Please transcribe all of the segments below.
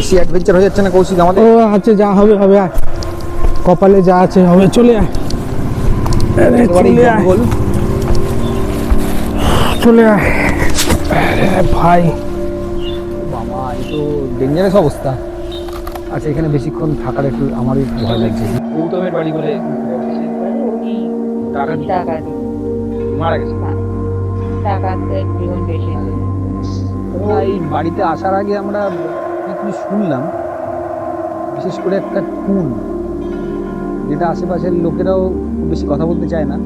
বেশি অ্যাডভেঞ্চার হয়ে যাচ্ছে না কৌশিক আমাদের? ও আছে, যা হবে হবে, আর কপালে যা আছে হবে, চলে আয়। একেবারেই জঙ্গল। চলে আয় ভাই। বাবা, এই তো ডেঞ্জারাস অবস্থা। আচ্ছা, এখানে বেশিক্ষণ থাকার একটু আমারই ভয় লাগছে। গৌতমের বাড়ি বলে মারা গেছে। এই বাড়িতে আসার আগে আমরা কিছু শুনলাম, বিশেষ করে একটা খুন, যেটা আশেপাশের লোকেরাও খুব বেশি কথা বলতে চায় না।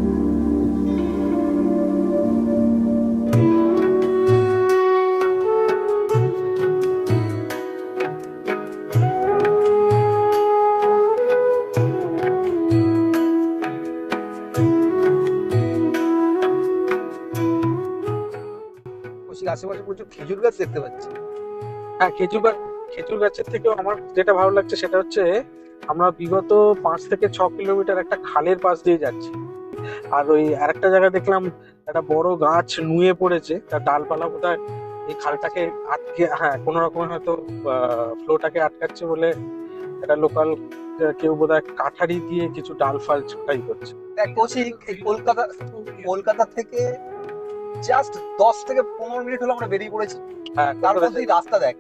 আশেপাশে প্রচুর খেজুর গাছ দেখতে পাচ্ছি। হ্যাঁ, খেজুর গাছের থেকেও আমার যেটা ভালো লাগছে সেটা হচ্ছে আমরা বিগত 5 থেকে 6 কিলোমিটার একটা খালের পাশ দিয়ে যাচ্ছি। আর ওই আরেকটা জায়গায় দেখলাম একটা বড় গাছ নুয়ে পড়েছে, তার ডালপালা বোধহয় এই খালটাকে আটকে, হ্যাঁ কোনো রকমের হয়তো ফ্লোটাকে আটকাচ্ছে বলে একটা লোকাল কেউ বোধহয় কাঠারি দিয়ে কিছু ডাল ফাল ছোটাই করছে। কৌশিক, এই কলকাতা থেকে জাস্ট 10 থেকে 15 মিনিট হলো আমরা বেরিয়ে পড়েছি। হ্যাঁ, তার মধ্যেই রাস্তা দেখ।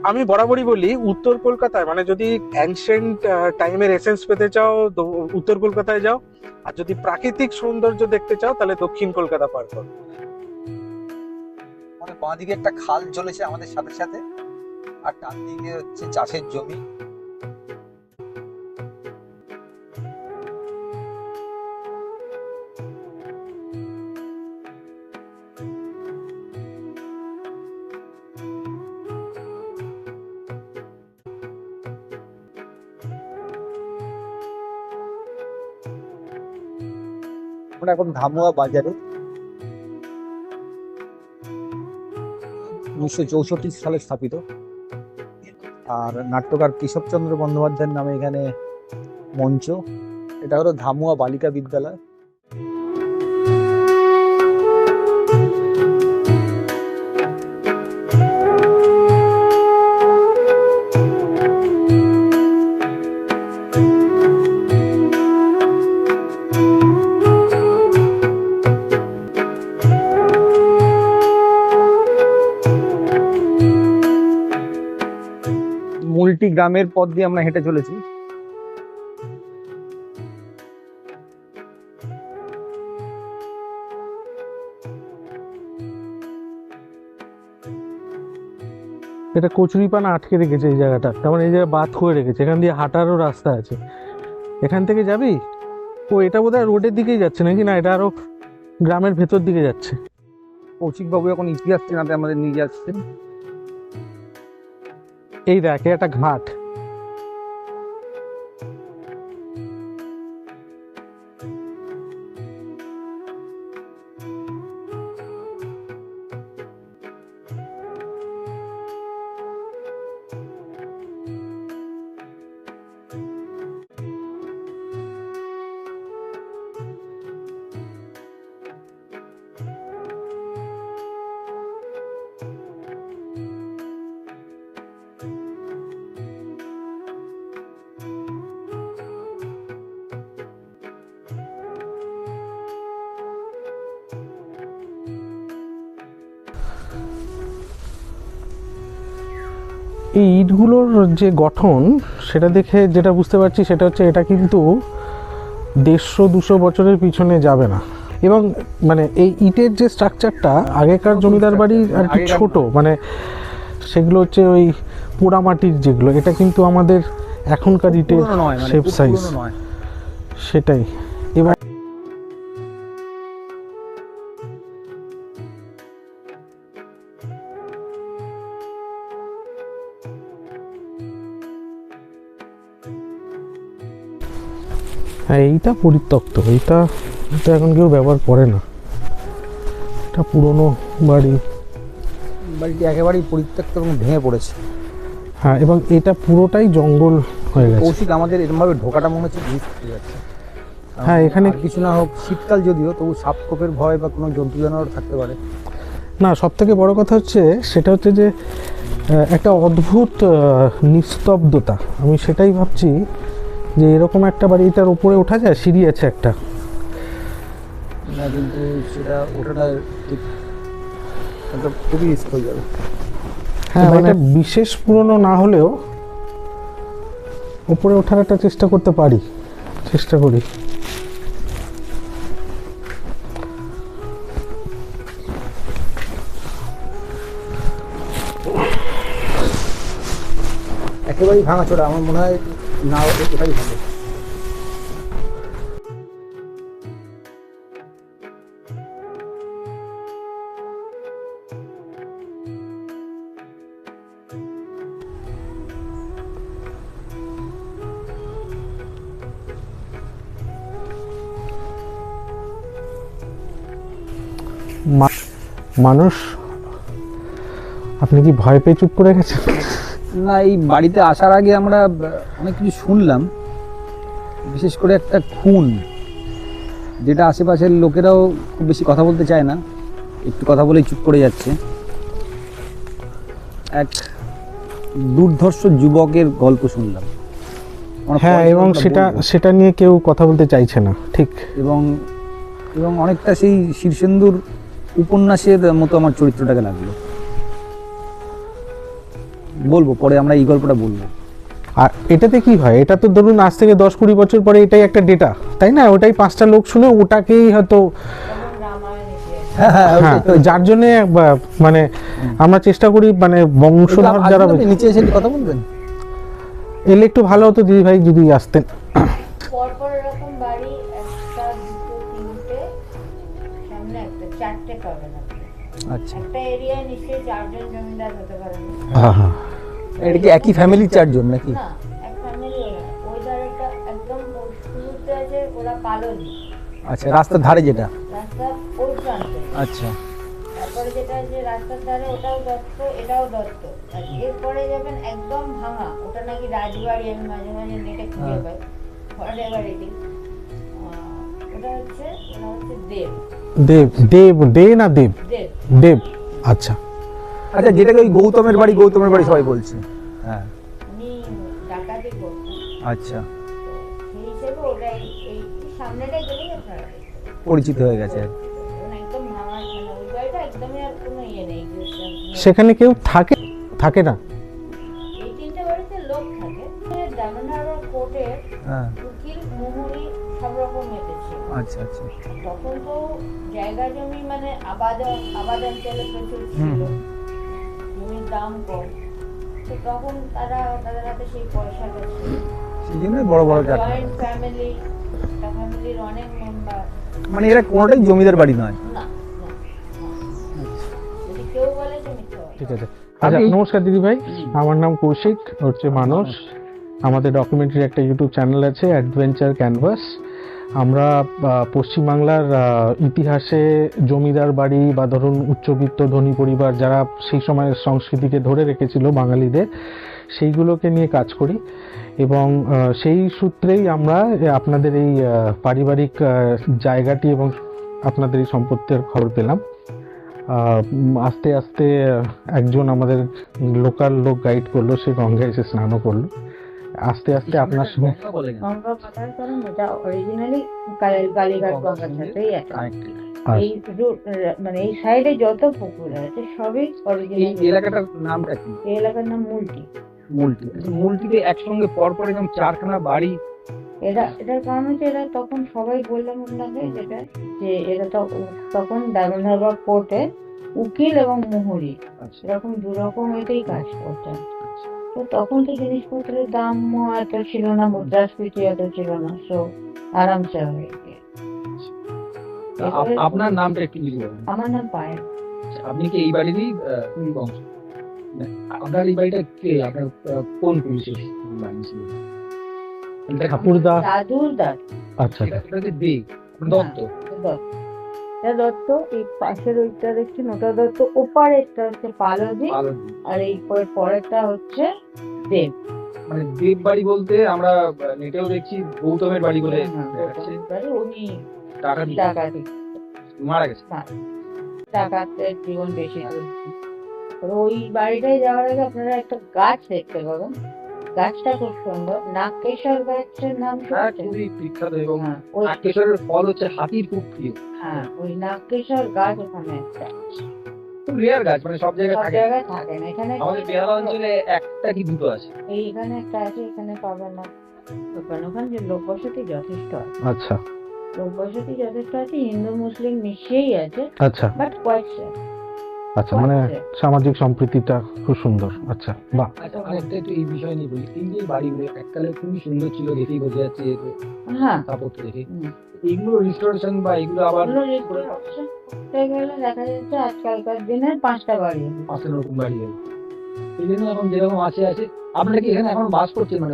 আমি বরাবরই বলি, উত্তর কলকাতায় মানে যদি অ্যানসিয়েন্ট টাইমের এসেন্স পেতে চাও উত্তর কলকাতায় যাও, আর যদি প্রাকৃতিক সৌন্দর্য দেখতে চাও তাহলে দক্ষিণ কলকাতা পার করো। মানে বাঁ দিকে একটা খাল চলেছে আমাদের সাথে সাথে, আর ডান দিকে হচ্ছে চাষের জমি। আমরা এখন ধামুয়া বাজারে। 1964 সালে স্থাপিত, আর নাট্যকার কেশবচন্দ্র বন্দ্যোপাধ্যায়ের নামে এখানে মঞ্চ। এটা হলো ধামুয়া বালিকা বিদ্যালয়। মুলটি গ্রামের পথ দিয়ে আমরা হেঁটে চলেছি। এটা কচুরিপানা আটকে রেখেছে এই জায়গাটা, তেমন এই জায়গায় বাদ করে রেখেছে, এখান দিয়ে হাঁটারও রাস্তা আছে। এখান থেকে যাবি? ও এটা বোধহয় রোডের দিকেই যাচ্ছে নাকি, না এটা আরো গ্রামের ভেতর দিকে যাচ্ছে। কৌশিক বাবু এখন ইতিহাস চেনাতে আমাদের নিয়ে যাচ্ছেন। এই দেখ, একটা ঘাট। এই ইটগুলোর যে গঠন সেটা দেখে যেটা বুঝতে পারছি সেটা হচ্ছে এটা কিন্তু 150-200 বছরের পিছনে যাবে না। এবং মানে এই ইটের যে স্ট্রাকচারটা আগেকার জমিদার বাড়ির আর কি ছোট, মানে সেগুলো হচ্ছে ওই পোড়ামাটির যেগুলো, এটা কিন্তু আমাদের এখনকার ইটের শেপ সাইজ সেটাই। এবার হ্যাঁ, এইটা পরিত্যক্ত, এইটা এখন কেউ ব্যবহার করে না, এটা পুরনো বাড়ি। বাড়িটি একেবারেই পরিত্যক্ত এবং ভেঙে পড়েছে। হ্যাঁ, এবং এটা পুরোটাই জঙ্গল হয়ে গেছে। কৌশিক, আমাদের এরকমভাবে ঢোকাটা মনে হচ্ছে রিস্ক হয়ে যাচ্ছে। হ্যাঁ, এখানে কিছু না হোক শীতকাল যদিও, তবু সাপ খোপের ভয় বা কোনো জন্তু জানোয়ার থাকতে পারে। না, সব থেকে বড় কথা হচ্ছে সেটা হচ্ছে যে একটা অদ্ভুত নিস্তব্ধতা। আমি সেটাই ভাবছি যে এরকম একটা বাড়ি, এটার উপরে ওঠা যায়, সিঁড়ি আছে একটা। না, কিন্তু সেটা ওঠাটা ঠিক একটা খুবই রিস্ক হয়ে যাবে। হ্যাঁ, এটা বিশেষ পুরনো না হলেও উপরে ওঠার একটা চেষ্টা করতে পারি, চেষ্টা করি। একেবারেই ভাঙাচোরা, আমার মনে হয় না ওটাই ভালো। মানুষ, আপনি কি ভয় পেয়ে চুপ করে গেছেন? না, এই বাড়িতে আসার আগে আমরা অনেক কিছু শুনলাম, বিশেষ করে একটা খুন, যেটা আশেপাশের লোকেরাও খুব বেশি কথা বলতে চায় না, একটু কথা বলেই চুপ করে যাচ্ছে। এক দুর্ধর্ষ যুবকের গল্প শুনলাম। অনেক হ্যাঁ, পরে এবং গল্পটা বলবো। সেটা নিয়ে কেউ কথা বলতে চাইছে না, ঠিক। এবং এবং অনেকটা সেই শীর্ষেন্দুর উপন্যাসের মতো আমার চরিত্রটাকে লাগলো। বলবো পরে, আমরা এই গল্পটা বলবো। আর এটাতে কি হয়, এটা তো ধরুন আজ থেকে 10-20 বছর পরে এটাই একটা ডেটা, তাই না? ওটাই 5টা লোক শুনে ওটাকেই হয়তো, হ্যাঁ, যার জন্যে মানে আমরা চেষ্টা করি, মানে বংশধর যারা নিচে এসে কথা বলবেন, এলে একটু ভালো হতো দিদি ভাই যদি আসতেন। পরপর এরকম বাড়ি, একটা, দুটো, তিনটে, সামনে একটা, চারটে পাবেন আপনি। আচ্ছা, একটা এরিয়ায় নিশ্চয়ই 4 জন জমিদার হতে পারেন। হ্যাঁ হ্যাঁ, এটা কি একই ফ্যামিলির 4 জন নাকি? না, এক ফ্যামিলি ওরা। ওই ধারেটা একদম শুরুতে আছে ওরা পালনি, আচ্ছা, রাস্তার ধারে যেটা। রাস্তা ওই প্রান্তে। আচ্ছা, তারপরে যেটা আছে রাস্তার ধারে, ওটাও দত্ত, এটাও দত্ত। আর এরপরে যাবেন একদম ভাঙা, ওটা নাকি রাজবাড়ি, আমি মাঝে মাঝে নেটে খুঁজে পাই, ঘরে বাড়িটি। ওটা হচ্ছে দেব। দেব, দেব, দে না দেব, দেব দেব। আচ্ছা আচ্ছা, যেটাকে ওই গৌতমের বাড়ি সবাই বলছে। হ্যাঁ, উনি ডাকাতি করতেন। আচ্ছা, সেই হিসেবে ওটাই, এই সামনেটাই গেলেই আপনারা দেখতে পাবেন। পরিচিত হয়ে গেছে। মানে একদম ভাঙা, মানে ওই বাড়িটা একদমই আর কোনো ইয়ে নেই, সেখানে কেউ থাকে থাকে না? এই 3টে বাড়িতে লোক থাকে। দামনহার কোর্টের হ্যাঁ, উকিল, মুহুরি সব রকম এতে ছিল। আচ্ছা আচ্ছা, তখন তো জায়গা জমি মানে আবাদাঞ্চলে প্রচুর হুম, ছিল, জমির দাম কম, তো তখন তাদের হাতে সেই পয়সাটা ছিল। সেই জন্য বড় বড় চাকরি। জয়েন্ট ফ্যামিলি, একটা ফ্যামিলির অনেক মেম্বার। মানে এরা কোনোটাই জমিদার বাড়ি নয়। না, যদি কেউ বলে যে মিথ্যে বলে। ঠিক আছে। আচ্ছা, নমস্কার দিদি ভাই, আমার নাম কৌশিক, হচ্ছে মানস। আমাদের ডকুমেন্টারি একটা ইউটিউব চ্যানেল আছে, অ্যাডভেঞ্চার ক্যানভাস। আমরা পশ্চিমবাংলার ইতিহাসে জমিদার বাড়ি বা ধরুন উচ্চবিত্ত ধনী পরিবার যারা সেই সময়ের সংস্কৃতিকে ধরে রেখেছিল বাঙালিদের, সেইগুলোকে নিয়ে কাজ করি। এবং সেই সূত্রেই আমরা আপনাদের এই পারিবারিক জায়গাটি এবং আপনাদের এই সম্পত্তির খবর পেলাম। আস্তে আস্তে একজন আমাদের লোকাল লোক গাইড করলো, সে গঙ্গায় এসে স্নানও করলো। আস্তে আস্তে আপনার সঙ্গে গঙ্গা পাতার কারণ এটা অরিজিনালি কালীঘাট গঙ্গার সাথেই আছে। এই মানে এই সাইডে যত পুকুর আছে সবই অরিজিনাল। এই এলাকাটার নামটা কি? এই এলাকার নাম মুলটি। মুলটিতে একসঙ্গে পরপর এরকম 4খানা বাড়ি। এটার কারণ হচ্ছে এরা তখন সবাই বললাম আপনাকে যেটা, যে এরা তখন দামনহার কোর্টে উকিল এবং মুহুরি এরকম দুরকম এতেই কাজ করতেন। তো তখন তো জিনিসপত্রের দাম এত ছিল না, মুদ্রাস্ফীতি এত ছিল না, তো আরামসে হয়ে গিয়ে। আপনার নামটা একটু যদি বলেন। আমার নাম পায়েল। আপনি কি এই বাড়িরই বংশ? আপনার এই বাড়িটা কে, আপনার কোন পুলিশের বাড়ি ছিল? ঠাকুরদা, দাদুর দাদু। আচ্ছা এটা যে দে দত্ত। দত্ত, এই পাশের ওইটা দেখছেন ওটা দত্ত, ওপারেরটা হচ্ছে পালজি, আর এই পরেরটা হচ্ছে দেব। মানে দেব বাড়ি বলতে আমরা নেটেও দেখছি গৌতমের বাড়ি বলে। উনি ডাকাতি ডাকাতি মারা গেছে। ডাকাতের জীবন বেশি তো ওই বাড়িটায় যাওয়ার আগে আপনারা একটা গাছ দেখতে পাবেন, গাছটা খুব সুন্দর, নাগকেশর গাছের নাম হ্যাঁ শুনেছেন? খুবই বিখ্যাত এবং হ্যাঁ, ওই নাগকেশরের ফল হচ্ছে হাতির খুব প্রিয়। হ্যাঁ ওই নাগকেশর গাছ ওখানে একটা, খুব রেয়ার গাছ, মানে সব জায়গায় সব থাকে না। জায়গায় থাকে না, এখানে আমাদের বেহালা অঞ্চলে একটা কি দুটো আছে। এইখানে একটা আছে, এখানে পাবেন না। ওখানে যে লোক বসতি যথেষ্ট আছে, আচ্ছা লোক বসতি যথেষ্ট আছে, হিন্দু মুসলিম মিশিয়েই আছে, আচ্ছা বাট কোয়াইট সেফ। আচ্ছা, মানে সামাজিক সম্প্রীতিটা খুব সুন্দর। আচ্ছা বাহ। আচ্ছা আরেকটা একটু এই বিষয় নিয়ে বলি, এই যে বাড়িগুলো এককালে খুবই সুন্দর ছিল, দেখেই বোঝা যাচ্ছে হ্যাঁ, স্থাপত্য দেখে। এইগুলো রিস্টোরেশন বা এগুলো আবার করতে গেলে দেখা যাচ্ছে আজকালকার দিনে 5টা বাড়ি। পাশে নতুন বাড়ি হলো, এই জন্য এখন যেরকম আছে আছে। আপনারা কি এখানে এখন বাস করছেন, মানে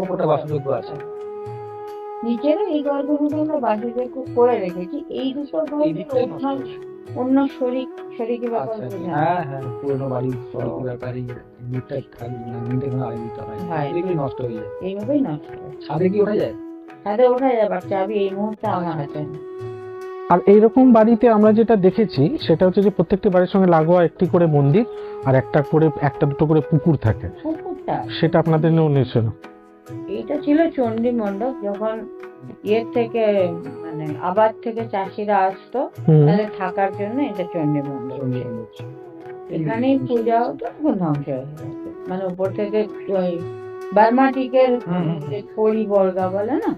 উপরটা বাসযোগ্য আছে? নিচের এই ঘরগুলো আমরা বাসযোগ্য করে রেখেছি, এই দুটো ঘর এই দিকটাই অন্য শরিকি ব্যাপার আচ্ছা, বোঝা। হ্যাঁ হ্যাঁ, পুরোনো বাড়ি সড়কের ব্যাপারে মিটটা থাকবে না, মিটে কোনো আগে দিতে হয়, হয়। এগুলি নষ্ট হয়ে যায়। এইভাবেই নষ্ট হয়। ছাদে কি ওঠা যায়? ছাদে ওঠা যাবার চাবি এই মুহূর্তে আমার হাতে নেই। আর এইরকম বাড়িতে আমরা যেটা দেখেছি সেটা হচ্ছে যে প্রত্যেকটি বাড়ির সঙ্গে লাগোয়া একটি করে মন্দির আর একটা দুটো করে পুকুর থাকে, পুকুরটা সেটা আপনাদের নিশ্চয় না? এইটা ছিল চণ্ডী মণ্ডপ, যখন ইয়ের থেকে মানে আবাদ থেকে চাষিরা আসতো হুম, তাহলে থাকার জন্য এটা চণ্ডী মণ্ডপ ছিল। এখানেই পূজা হতো, এখন ধ্বংস হয়ে গেছে। মানে উপর থেকে ওই বার্মাটিকের যে খড়ি বর্গা বলে না,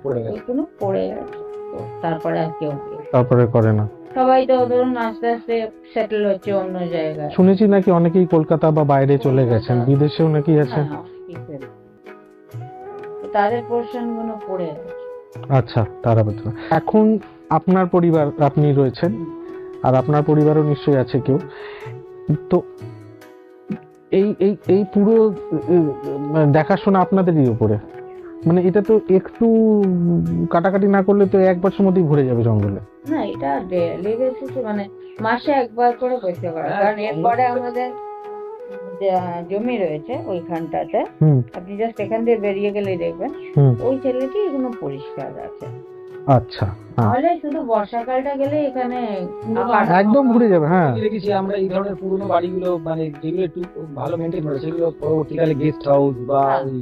পড়ে গেছে। ওইগুলো পড়ে গেছে। তো তারপরে আর কেউ নেই। তারপরে করে না। সবাই তো ধরুন আস্তে আস্তে সেটেল হচ্ছে অন্য জায়গায়। শুনেছি নাকি অনেকেই কলকাতা বা বাইরে চলে গেছেন, বিদেশেও নাকি আছেন। হ্যাঁ, hospital। তো তাদের পোর্শন গুলো পড়ে গেছে। আচ্ছা, তারা বেতন। এখন আপনার পরিবার, আপনি রয়েছেন আর আপনার পরিবারও নিশ্চয়ই আছে কেউ, তো এই এই এই পুরো দেখাশোনা আপনাদেরই উপরে, মানে এটা তো একটু কাটাকাটি না করলে তো 1 বছর মধ্যেই ভরে যাবে জঙ্গলে। না, এটা ডেইলি বেসিসে, মানে মাসে একবার করে পরিষ্কার করা, কারণ এরপরে আমাদের জমি রয়েছে ওইখানটাতে, হুম আপনি জাস্ট এখান দিয়ে বেরিয়ে গেলেই দেখবেন হুম, ওই ছেলেটি এগুলো পরিষ্কার আছে। আচ্ছা হ্যাঁ, তাহলে শুধু বর্ষাকালটা গেলে এখানে একদম ভরে যাবে। হ্যাঁ, দেখেছি আমরা এই ধরনের পুরোনো বাড়িগুলো, মানে যেগুলো একটু ভালো মেনটেন করে, সেগুলো পরবর্তীকালে গেস্ট হাউস বা ওই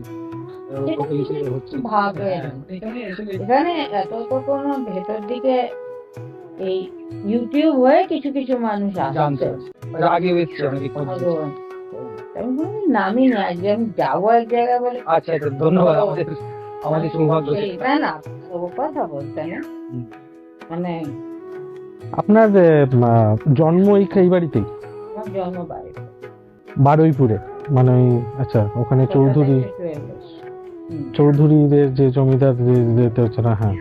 হোটেল হচ্ছে। ভাগ হয়ে হ্যাঁ, যাবে। এখানে আসলে এখানে এত তো কোনো ভেতর দিকে এই ইউটিউব হয়ে কিছু কিছু মানুষ জানতে আসছে। পারছি। আগে এসছে অনেকে খোঁজ নিচ্ছে। ভগবান। আমি কোনো নামই নেই, আজকে আমি যাবো এক জায়গায় বলে আচ্ছা আচ্ছা, ধন্যবাদ। আমাদের সৌভাগ্য। না না, ও কথা বলতে না, মানে আপনার জন্ম এই বাড়িতেই, আমার জন্ম বাড়ি বারুইপুরে, মানে আচ্ছা ওখানে চৌধুরীদের যে জমিদার হচ্ছে না, হ্যাঁ,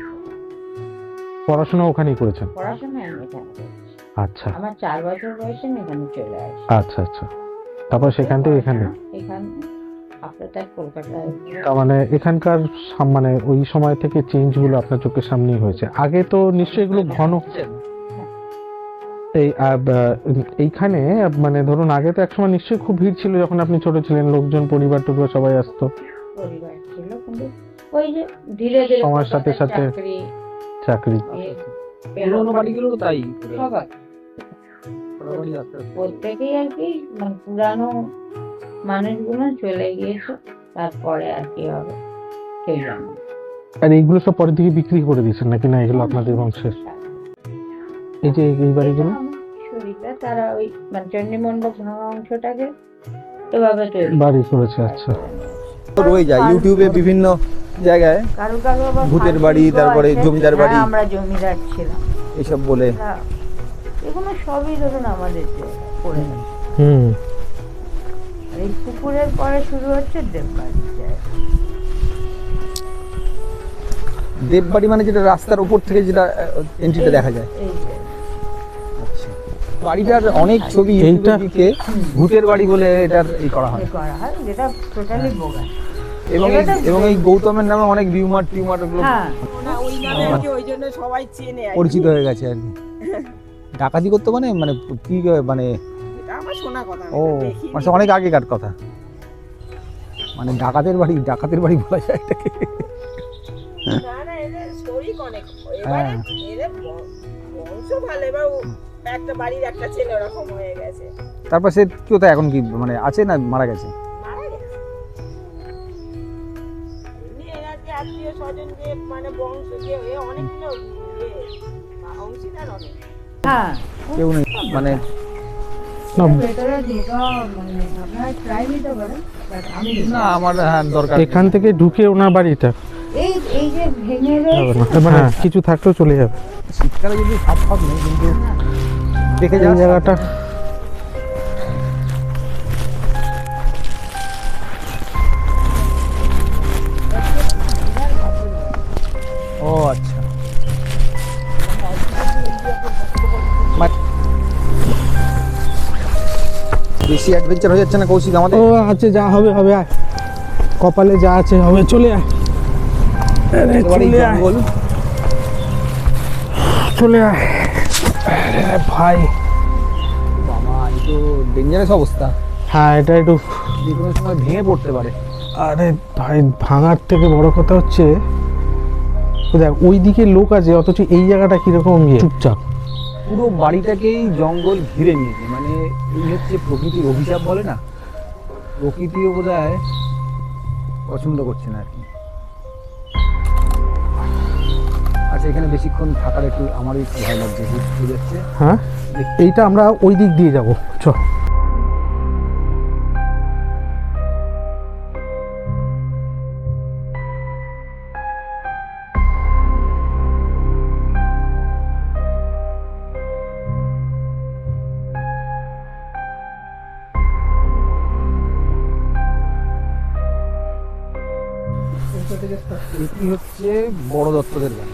পড়াশোনা ওখানেই করেছেন? পড়াশোনা আমি এখানে করেছি। আচ্ছা আমার 4 বছর বয়সে আমি এখানে চলে আসি। আচ্ছা আচ্ছা, তারপর সেখান থেকে এখানে, এখানে আপনার কলকাতায় তার মানে এখানকার মানে ওই সময় থেকে চেঞ্জ গুলো আপনার চোখের সামনেই হয়েছে। আগে তো নিশ্চয়ই এগুলো ঘন, এই এইখানে মানে ধরুন আগে তো একসময় নিশ্চয়ই খুব ভিড় ছিল যখন আপনি ছোট ছিলেন, লোকজন পরিবার টরিবার সবাই আসতো, পরিবার ছিল, কিন্তু ওই যে ধীরে ধীরে সময়ের সাথে সাথে চাকরি। পুরোনো বাড়িগুলো তাই সবাই প্রত্যেকেই আর কি, মানে পুরানো মানুষগুলো চলে গিয়েছে, তারপরে আর কি হবে কেউ জানে না। আর এইগুলো সব পরের দিকে বিক্রি করে দিয়েছেন নাকি? না, এগুলো আপনাদের বংশের? এই যে এই বাড়িগুলো শরীরটা তারা ওই মানে চণ্ডী মণ্ডপ ভাঙা অংশটাকে এভাবে তৈরি বাড়ি করেছে। আচ্ছা, রয়ে যায় ইউটিউবে বিভিন্ন জায়গায় কারো কারো আবার ভূতের বাড়ি, ফাঁসিও তারপরে আছে। জমিদার বাড়ি। হ্যাঁ, আমরা জমিদার ছিলাম এসব বলে। হ্যাঁ, এগুলো সবই ধরুন আমাদের পড়ে গেছে। হুম, আর এই পুকুরের পরে শুরু হচ্ছে দেববাড়ি জায়গা। দেববাড়ি মানে যেটা রাস্তার উপর থেকে যেটা এন্ট্রিটা দেখা যায়। এই যে বাড়িটার অনেক ছবি এইটা- ইউটিউবে ভূতের বাড়ি বলে এটার এই করা হয়। এ করা হয়, যেটা টোটালি বোগা। এবং এই গৌতমের নামে অনেক টিউমার গুলো হ্যাঁ, ওই নামে আর কি, ওই জন্য সবাই চেনে আর কি। পরিচিত হয়ে গেছে আর কি। ডাকাতি করতে মানে মানে কি মানে এটা আমার শোনা কথা, আমি ও তো দেখিনি। মানে অনেক আগেকার কথা, মানে ডাকাতের বাড়ি বলা যায় এটাকে। না না এদের শরীর অনেক এবারে হ্যাঁ। এদের বংশ ভালো এবার একটা বাড়ির একটা ছেলে ওরকম হয়ে গেছে তারপর সে কি হতো এখন কি মানে আছে না মারা গেছে? মারা গেছে এমনি এরা যে আত্মীয় স্বজন যে মানে বংশ যে অনেকগুলো অংশীদার অনেক হ্যাঁ কেউ নেই মানে না ভেতরে ঢোকা মানে আপনারা ট্রাই নিতে পারেন বাট আমি না আমার হ্যাঁ দরকার এখান থেকে ঢুকে ওনার বাড়িটা এই এই যে ভেঙে যাবে রয়েছে না, মানে কিছু থাকলেও চলে যাবে। শীতকালে যদি সাপ ফাপ নেই কিন্তু দেখে এই যাওয়া জায়গাটা ও আচ্ছা বেশি অ্যাডভেঞ্চার হয়ে যাচ্ছে না কৌশিক আমাদের? ও আছে, যা হবে হবে, আয় কপালে যা আছে হবে, চলে আয়। আরে একেবারেই চলে আয়, জঙ্গল। চলে আয়। আরে ভাই বাবা এই তো ডেঞ্জারাস অবস্থা, হ্যাঁ এটা একটু, যে কোনো সময় ভেঙে পড়তে পারে। আরে ভাই ভাঙার থেকে বড় কথা হচ্ছে ও দেখ ওই দিকে লোক আছে অথচ এই জায়গাটা কিরকম চুপচাপ। পুরো বাড়িটাকেই জঙ্গল ঘিরে নিয়েছে, মানে এই হচ্ছে প্রকৃতির অভিশাপ বলে না, প্রকৃতিও বোধ হয় পছন্দ করছে না আর কি। আচ্ছা এখানে বেশিক্ষণ থাকার একটু আমারও একটু ভয় লাগছে, হুট হয়ে যাচ্ছে। হ্যাঁ এইটা আমরা ওই দিক দিয়ে যাবো, চ। এটি হচ্ছে বড় দত্তদের গান।